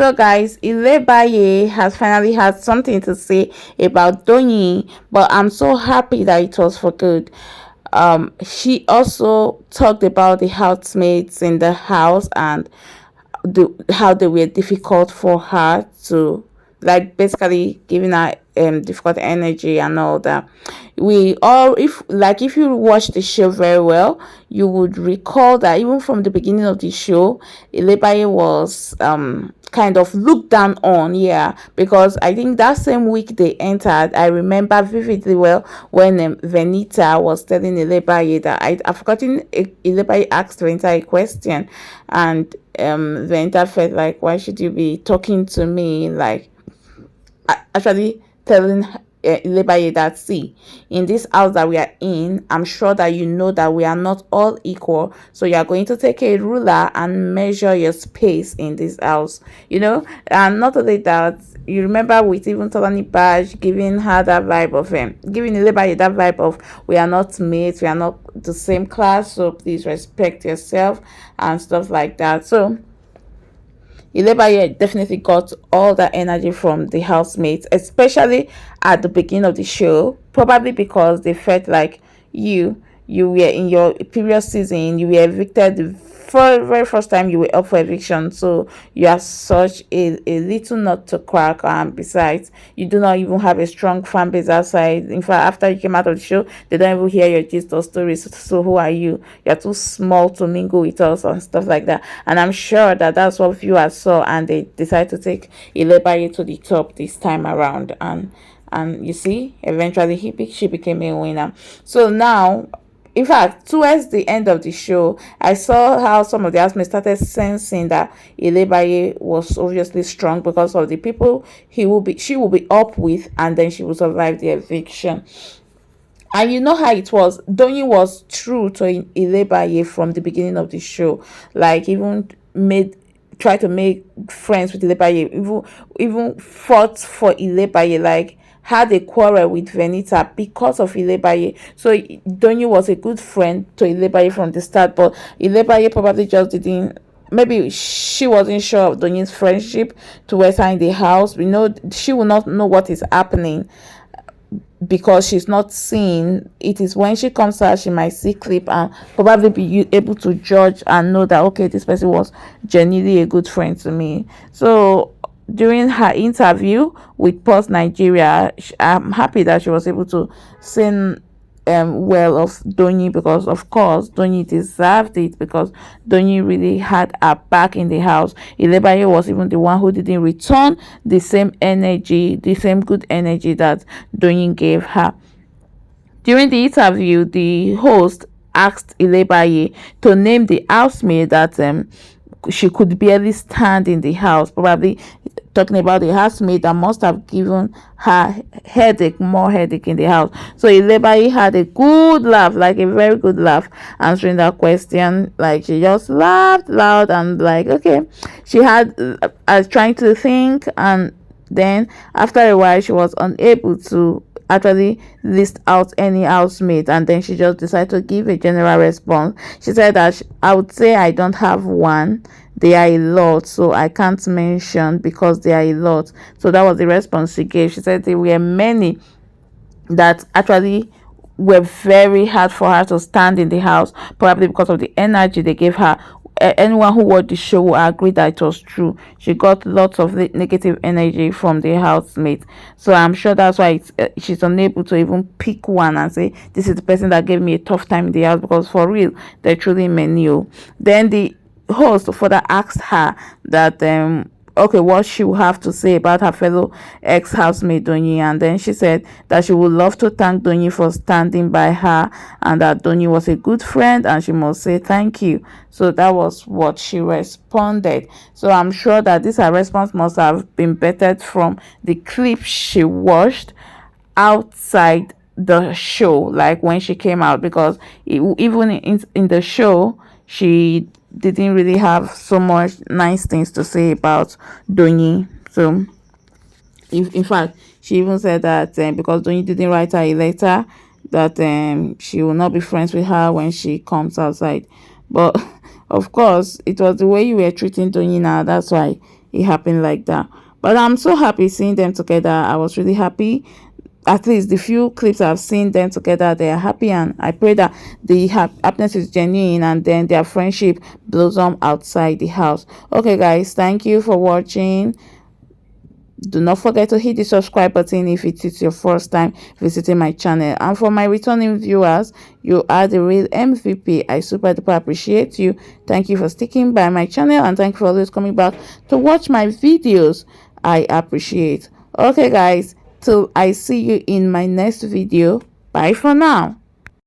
So, guys, Ilebaye has finally had something to say about Doyin, but I'm so happy that it was for good. She also talked about the housemates in the house and how they were difficult for her to, like, basically giving her difficult energy and all that. We all, if you watch the show very well, you would recall that even from the beginning of the show, Ilebaye was kind of looked down on, yeah, because I think that same week they entered, I remember vividly well when Venita was telling Ilebaye that I've forgotten. Ilebaye asked Venita a question, and Venita felt like, why should you be talking to me, like, actually telling Ilebaye that, see, in this house that we are in, I'm sure that you know that we are not all equal, so you are going to take a ruler and measure your space in this house, and not only that, you remember with even Tolani Badge giving her that vibe of giving Ilebaye that vibe of, we are not mates, we are not the same class, so please respect yourself and stuff like that. So Ilebaye definitely got all that energy from the housemates, especially at the beginning of the show, probably because they felt like you were in your previous season, you were evicted the very first time you were up for eviction, so you are such a little nut to crack, and besides, you do not even have a strong fan base outside. In fact, after you came out of the show, they don't even hear your gist or stories, so who are you? You're too small to mingle with us and stuff like that. And I'm sure that that's what viewers saw, and they decided to take Ilebaye to the top this time around, and you see, eventually she became a winner. So now, in fact, towards the end of the show, I saw how some of the housemates started sensing that Ilebaye was obviously strong because of the people she will be up with, and then she will survive the eviction. And you know how it was. Doyin was true to Ilebaye from the beginning of the show. Like, even try to make friends with Ilebaye, even fought for Ilebaye, like had a quarrel with Venita because of Ilebaye. So Doyin was a good friend to Ilebaye from the start, but Ilebaye probably just didn't, maybe she wasn't sure of Doyin's friendship towards her in the house. We know she will not know what is happening because she's not seeing. It is when she comes out she might see clip and probably be able to judge and know that, okay, this person was genuinely a good friend to me. So during her interview with Post Nigeria, I'm happy that she was able to sing well of Doyin, because of course Doyin deserved it, because Doyin really had her back in the house. Ilebaye was even the one who didn't return the same energy, the same good energy that Doyin gave her. During the interview, the host asked Ilebaye to name the housemaid that she could barely stand in the house, probably talking about the housemaid that must have given her more headache in the house. So Ilebaye had a good laugh, like a very good laugh, answering that question. Like, she just laughed loud and like, okay, she had trying to think, and then after a while she was unable to actually list out any housemate, and then she just decided to give a general response. She said that I would say I don't have one, they are a lot, so I can't mention because they are a lot. So that was the response she gave. She said there were many that actually were very hard for her to stand in the house, probably because of the energy they gave her. Anyone who watched the show will agree that it was true. She got lots of negative energy from the housemate. So I'm sure that's why she's unable to even pick one and say, this is the person that gave me a tough time in the house, because for real, they're truly many. Then the host further asked her that okay, what she would have to say about her fellow ex-housemate Doyin, and then she said that she would love to thank Doyin for standing by her, and that Doyin was a good friend and she must say thank you. So that was what she responded. So I'm sure that this her response must have been bettered from the clip she watched outside the show, like when she came out, because even in the show she didn't really have so much nice things to say about Doyin. So in fact, she even said that because Doyin didn't write her a letter, that she will not be friends with her when she comes outside. But of course, it was the way you were treating Doyin now, that's why it happened like that. But I'm so happy seeing them together. I was really happy. At least the few clips I've seen them together, they are happy, and I pray that the happiness is genuine and then their friendship blossom outside the house. Okay, guys, thank you for watching. Do not forget to hit the subscribe button if it is your first time visiting my channel. And for my returning viewers, you are the real MVP. I super duper appreciate you. Thank you for sticking by my channel, and thank you for always coming back to watch my videos. I appreciate. Okay, guys, till I see you in my next video. Bye for now.